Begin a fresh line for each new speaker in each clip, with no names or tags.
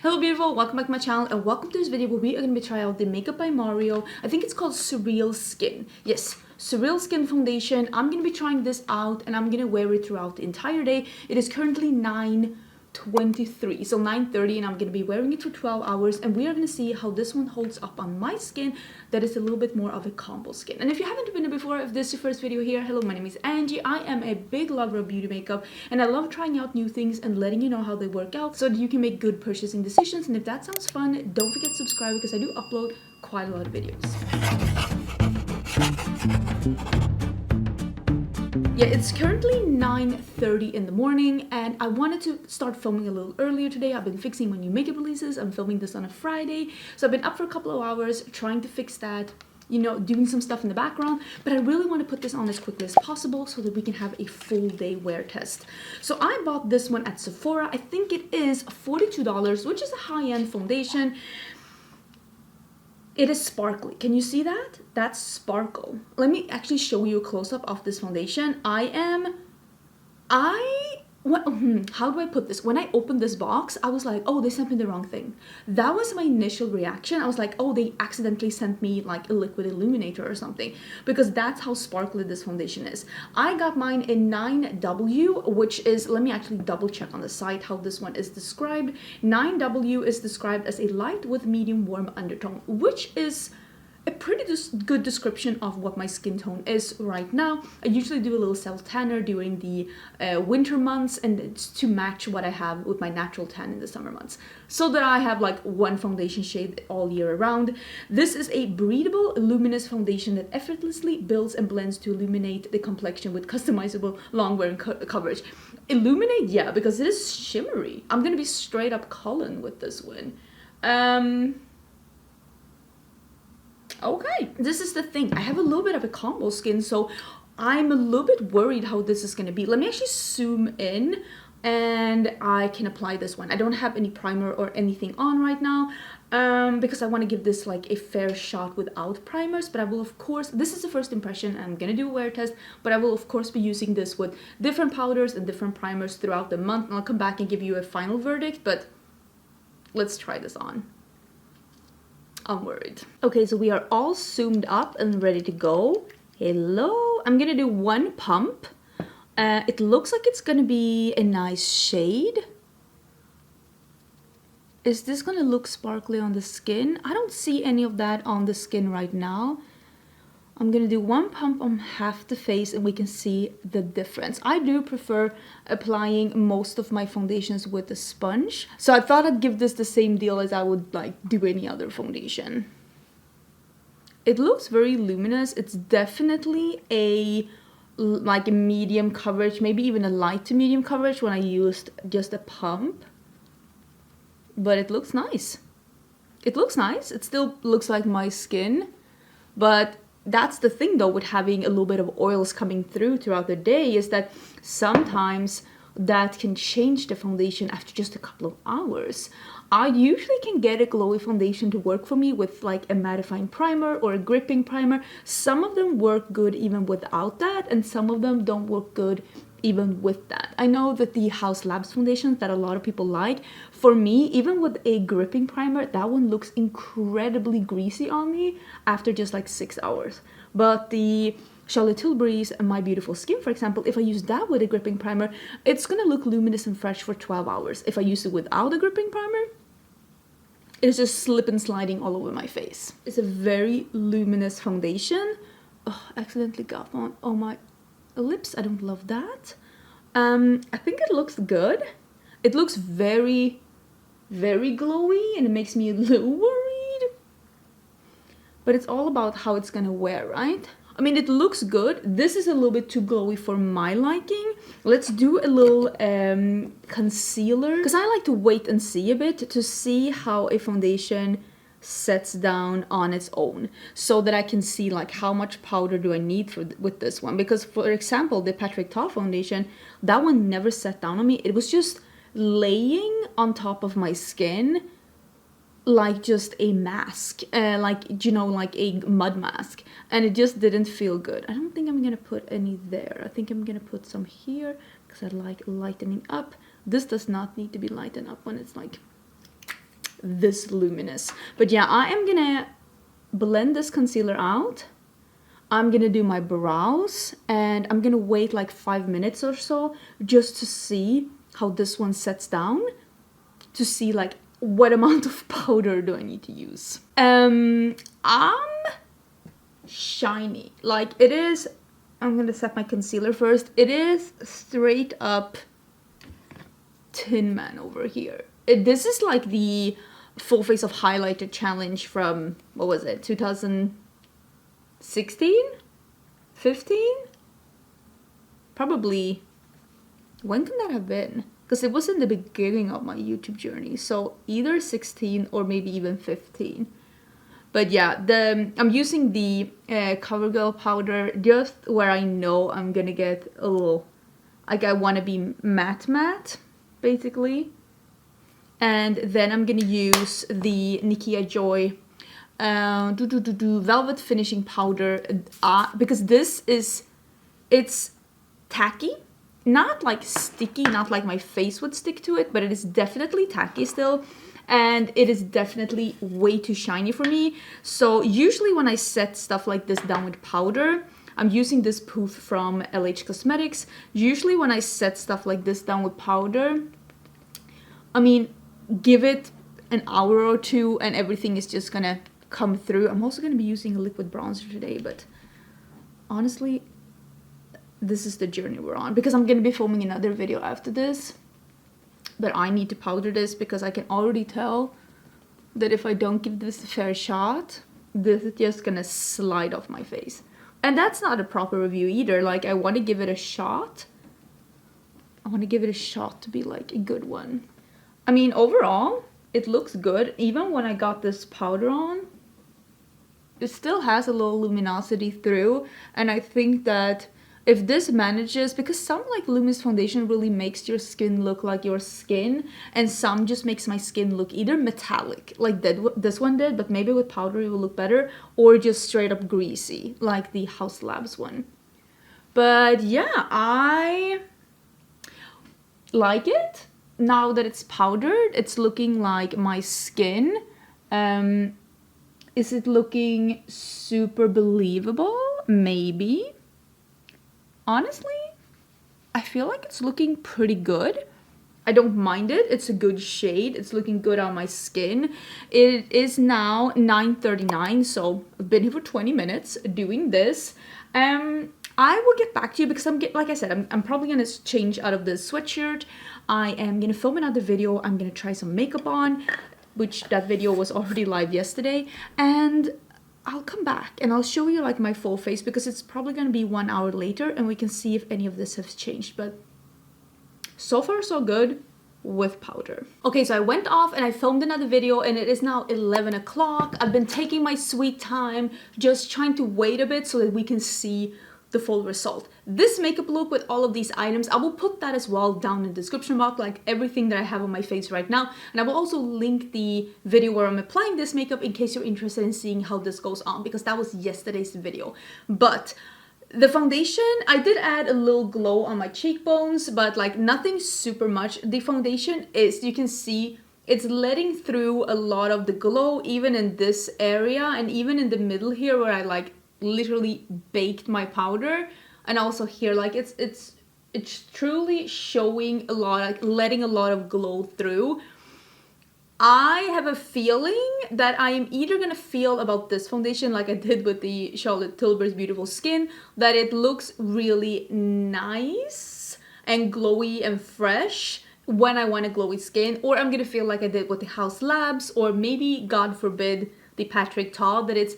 Hello beautiful, welcome back to my channel and welcome to this video where we are going to be trying out the Makeup by Mario. I think it's called Surreal Skin. Yes, Surreal Skin Foundation. I'm going to be trying this out and I'm going to wear it throughout the entire day. It is currently 9:23, so 9:30, and I'm going to be wearing it for 12 hours and we are going to see how this one holds up on my skin that is a little bit more of a combo skin. And if you haven't been here before, if this is your first video here, hello, my name is Angie. I am a big lover of beauty makeup and I love trying out new things and letting you know how they work out so that you can make good purchasing decisions. And if that sounds fun, don't forget to subscribe because I do upload quite a lot of videos. Yeah, it's currently 9:30 in the morning and I wanted to start filming a little earlier today. I've been fixing my new makeup releases. I'm filming this on a Friday. So I've been up for a couple of hours trying to fix that, you know, doing some stuff in the background. But I really want to put this on as quickly as possible so that we can have a full day wear test. So I bought this one at Sephora. I think it is $42, which is a high-end foundation. It is sparkly. Can you see that? That's sparkle. Let me actually show you a close-up of this foundation. How do I put this? When I opened this box, I was like, oh, they sent me the wrong thing. That was my initial reaction. I was like, oh, they accidentally sent me like a liquid illuminator or something, because that's how sparkly this foundation is. I got mine in 9W, which is, let me actually double check on the site how this one is described. 9W is described as a light with medium warm undertone, which is a pretty good description of what my skin tone is right now. I usually do a little self tanner during the winter months, and it's to match what I have with my natural tan in the summer months, so that I have like one foundation shade all year around. This is a breathable, luminous foundation that effortlessly builds and blends to illuminate the complexion with customizable long-wearing coverage. Illuminate, yeah, because it is shimmery. I'm gonna be straight up Cullen with this one. Okay, this is the thing. I have a little bit of a combo skin, so I'm a little bit worried how this is going to be. Let me actually zoom in and I can apply this one. I don't have any primer or anything on right now because I want to give this like a fair shot without primers. But I will, of course, this is the first impression. I'm going to do a wear test, but I will, of course, be using this with different powders and different primers throughout the month. And I'll come back and give you a final verdict, but let's try this on. I'm worried. Okay, so we are all zoomed up and ready to go. Hello. I'm gonna do one pump. It looks like it's gonna be a nice shade. Is this gonna look sparkly on the skin? I don't see any of that on the skin right now. I'm gonna do one pump on half the face and we can see the difference. I do prefer applying most of my foundations with a sponge, so I thought I'd give this the same deal as I would like do any other foundation. It looks very luminous. It's definitely a like a medium coverage, maybe even a light to medium coverage when I used just a pump, but it looks nice. It looks nice. It still looks like my skin, but that's the thing though with having a little bit of oils coming through throughout the day, is that sometimes that can change the foundation after just a couple of hours. I usually can get a glowy foundation to work for me with like a mattifying primer or a gripping primer. Some of them work good even without that, and some of them don't work good even with that. I know that the House Labs foundations that a lot of people like, for me, even with a gripping primer, that one looks incredibly greasy on me after just like 6 hours. But the Charlotte Tilbury's My Beautiful Skin, for example, if I use that with a gripping primer, it's gonna look luminous and fresh for 12 hours. If I use it without a gripping primer, it's just slip and sliding all over my face. It's a very luminous foundation. Oh, accidentally got one on my lips. I don't love that. I think it looks good. It looks very, very glowy and it makes me a little worried. But it's all about how it's gonna wear, right? I mean, it looks good. This is a little bit too glowy for my liking. Let's do a little concealer, because I like to wait and see a bit to see how a foundation sets down on its own, so that I can see like how much powder do I need with this one. Because for example, the Patrick Ta foundation, that one never set down on me. It was just laying on top of my skin like just a mask, like, you know, like a mud mask, and it just didn't feel good. I don't think I'm gonna put any there. I think I'm gonna put some here because I like lightening up. This does not need to be lightened up when it's like this luminous. But yeah, I am gonna blend this concealer out. I'm gonna do my brows and I'm gonna wait like 5 minutes or so just to see how this one sets down, to see like what amount of powder do I need to use. I'm shiny, like it is. I'm gonna set my concealer first. It is straight up Tin Man over here. This is like the full face of highlighter challenge from, what was it, 2016? 15? Probably. When can that have been? Because it was in the beginning of my YouTube journey, so either 16 or maybe even 15. But yeah, I'm using the CoverGirl powder just where I know I'm gonna get a little, like I want to be matte, basically. And then I'm gonna use the Nikia Joy Velvet Finishing Powder, because it's tacky. Not like sticky, not like my face would stick to it, but it is definitely tacky still. And it is definitely way too shiny for me. So usually when I set stuff like this down with powder, I'm using this poof from LH Cosmetics. Usually when I set stuff like this down with powder, I mean, give it an hour or two and everything is just gonna come through. I'm also gonna be using a liquid bronzer today, but honestly, this is the journey we're on, because I'm gonna be filming another video after this. But I need to powder this because I can already tell that if I don't give this a fair shot, this is just gonna slide off my face. And that's not a proper review either. Like, I want to give it a shot. I want to give it a shot to be like a good one. I mean, overall, it looks good. Even when I got this powder on, it still has a little luminosity through. And I think that if this manages, because some like luminous foundation really makes your skin look like your skin, and some just makes my skin look either metallic, like this one did, but maybe with powder it will look better, or just straight up greasy, like the House Labs one. But yeah, I like it. Now that it's powdered, it's looking like my skin. Is it looking super believable? Maybe. Honestly, I feel like it's looking pretty good. I don't mind it. It's a good shade. It's looking good on my skin. It is now 9:39, so I've been here for 20 minutes doing this. I will get back to you because like I said, I'm probably gonna change out of this sweatshirt. I am gonna film another video. I'm gonna try some makeup on, which that video was already live yesterday, and I'll come back and I'll show you like my full face, because it's probably going to be 1 hour later and we can see if any of this has changed. But so far so good with powder. Okay, so I went off and I filmed another video and it is now 11 o'clock. I've been taking my sweet time, just trying to wait a bit so that we can see the full result. This makeup look with all of these items, I will put that as well down in the description box, like everything that I have on my face right now. And I will also link the video where I'm applying this makeup in case you're interested in seeing how this goes on, because that was yesterday's video. But the foundation, I did add a little glow on my cheekbones, but like nothing super much. The foundation is, you can see, it's letting through a lot of the glow, even in this area and even in the middle here where I like literally baked my powder, and also here, like it's truly showing a lot, like letting a lot of glow through. I have a feeling that I am either gonna feel about this foundation like I did with the Charlotte Tilbury's Beautiful Skin, that it looks really nice and glowy and fresh when I want a glowy skin, or I'm gonna feel like I did with the House Labs, or maybe, God forbid, the Patrick Ta, that it's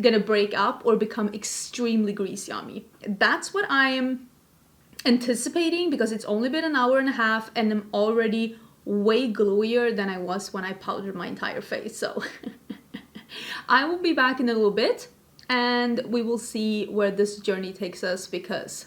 gonna break up or become extremely greasy on me. That's what I'm anticipating, because it's only been an hour and a half and I'm already way glowier than I was when I powdered my entire face. So I will be back in a little bit and we will see where this journey takes us, because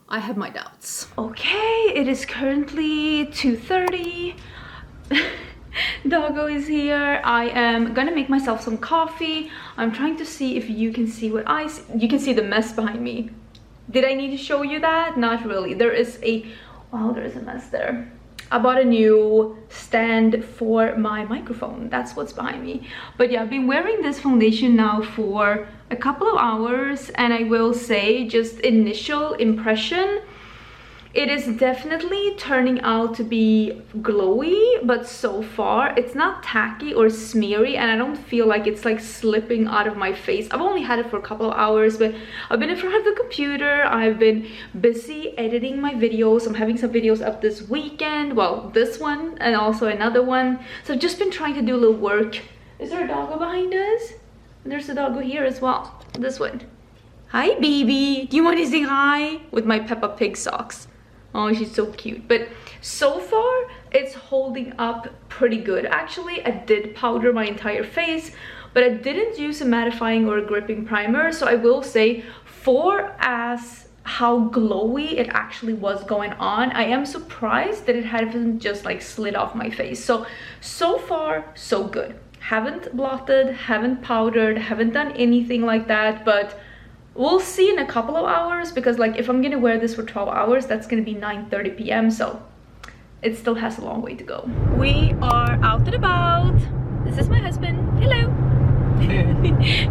I have my doubts. Okay, it is currently 2:30. Doggo is here. I am gonna make myself some coffee. I'm trying to see if you can see what I see. You can see the mess behind me. Did I need to show you that? Not really. There is a, wow, there is a mess there. I bought a new stand for my microphone. That's what's behind me. But yeah, I've been wearing this foundation now for a couple of hours, and I will say, just initial impression, it is definitely turning out to be glowy, but so far it's not tacky or smeary, and I don't feel like it's like slipping out of my face. I've only had it for a couple of hours, but I've been in front of the computer. I've been busy editing my videos. I'm having some videos up this weekend, well, this one and also another one. So I've just been trying to do a little work. Is there a doggo behind us? There's a doggo here as well. This one. Hi, baby. Do you want to say hi? With my Peppa Pig socks. Oh, she's so cute. But so far it's holding up pretty good. Actually, I did powder my entire face, but I didn't use a mattifying or a gripping primer. So I will say, for as how glowy it actually was going on, I am surprised that it hasn't just like slid off my face. So far so good. Haven't blotted, haven't powdered, haven't done anything like that, but we'll see in a couple of hours, because like if I'm gonna wear this for 12 hours, that's gonna be 9:30 p.m. so it still has a long way to go. We are out and about. This is my husband. Hello.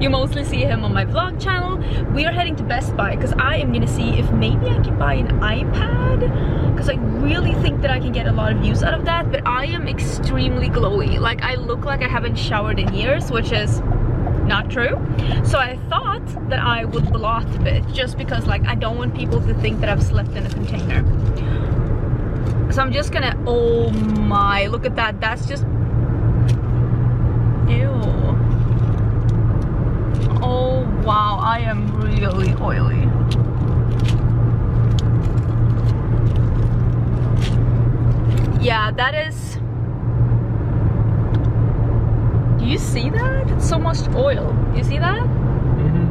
You mostly see him on my vlog channel. We are heading to Best Buy because I am gonna see if maybe I can buy an iPad, because I really think that I can get a lot of use out of that. But I am extremely glowy. Like, I look like I haven't showered in years, which is not true. So I thought that I would blot a bit, just because like I don't want people to think that I've slept in a container. So I'm just gonna, oh my, look at that. That's just, ew. Oh wow, I am really oily. Yeah, that is, do you see that? It's so much oil. Do you see that? Mm-hmm.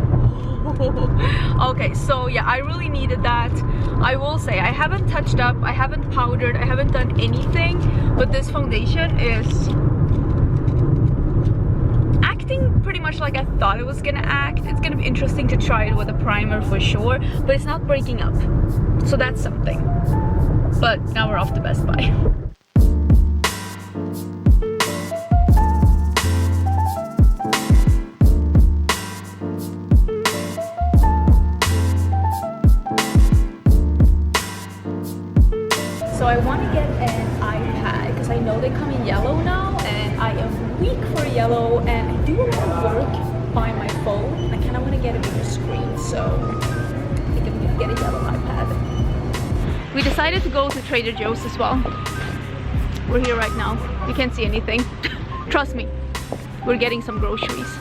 Okay, so yeah, I really needed that. I will say, I haven't touched up, I haven't powdered, I haven't done anything, but this foundation is acting pretty much like I thought it was gonna act. It's gonna be interesting to try it with a primer for sure, but it's not breaking up, so that's something. But now we're off to Best Buy. So I want to get an iPad because I know they come in yellow now, and I am weak for yellow, and I do a lot of work by my phone. I kind of want to get a bigger screen, so I think I'm gonna get a yellow iPad. We decided to go to Trader Joe's as well. We're here right now. You can't see anything. Trust me. We're getting some groceries.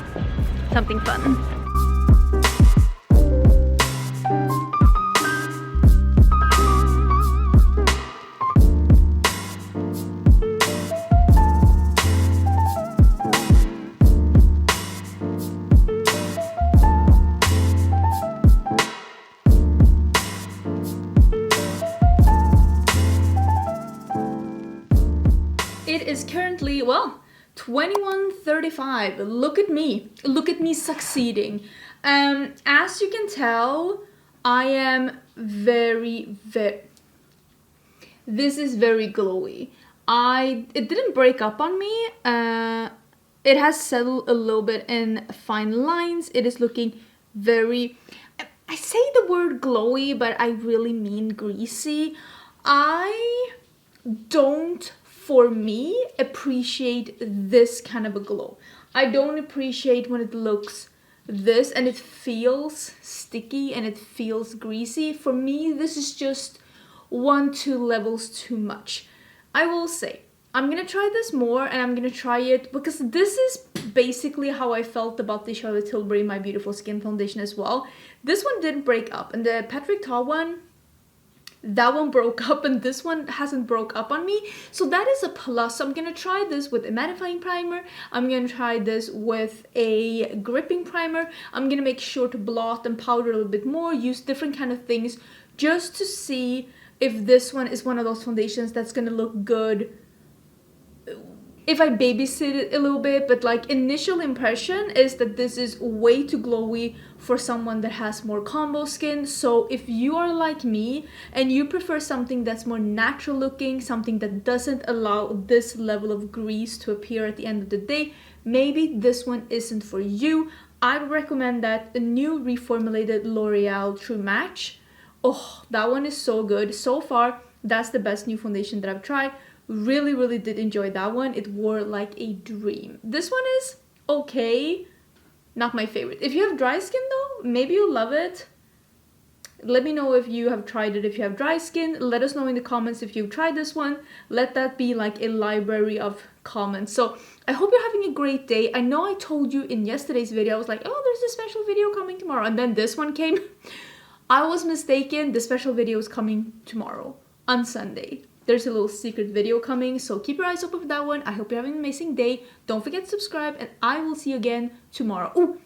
Something fun. It is currently, well, 21:35. Look at me succeeding. As you can tell, I am very, this is very glowy. It didn't break up on me. It has settled a little bit in fine lines. It is looking very, I say the word glowy, but I really mean greasy. I don't, for me, appreciate this kind of a glow. I don't appreciate when it looks this and it feels sticky and it feels greasy. For me, this is just 1-2 levels too much. I will say, I'm gonna try this more, and I'm gonna try it because this is basically how I felt about the Charlotte Tilbury My Beautiful Skin Foundation as well. This one didn't break up, and the Patrick Ta one, that one broke up, and this one hasn't broke up on me, so that is a plus. So I'm gonna try this with a mattifying primer. I'm gonna try this with a gripping primer. I'm gonna make sure to blot and powder a little bit more, use different kind of things, just to see if this one is one of those foundations that's gonna look good if I babysit it a little bit, but like initial impression is that this is way too glowy for someone that has more combo skin. So if you are like me and you prefer something that's more natural looking, something that doesn't allow this level of grease to appear at the end of the day, maybe this one isn't for you. I would recommend that a new reformulated L'Oreal True Match. Oh, that one is so good. So far, that's the best new foundation that I've tried. Really did enjoy that one. It wore like a dream. This one is okay, not my favorite. If you have dry skin though, maybe you'll love it. Let me know if you have tried it. If you have dry skin, let us know in the comments if you've tried this one. Let that be like a library of comments. So I hope you're having a great day. I know I told you in yesterday's video, I was like, oh, there's a special video coming tomorrow, and then this one came. I was mistaken. The special video is coming tomorrow on Sunday. There's a little secret video coming, so keep your eyes open for that one. I hope you're having an amazing day. Don't forget to subscribe, and I will see you again tomorrow. Oh,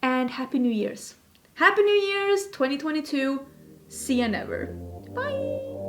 and Happy New Year's. Happy New Year's 2022. See ya never. Bye.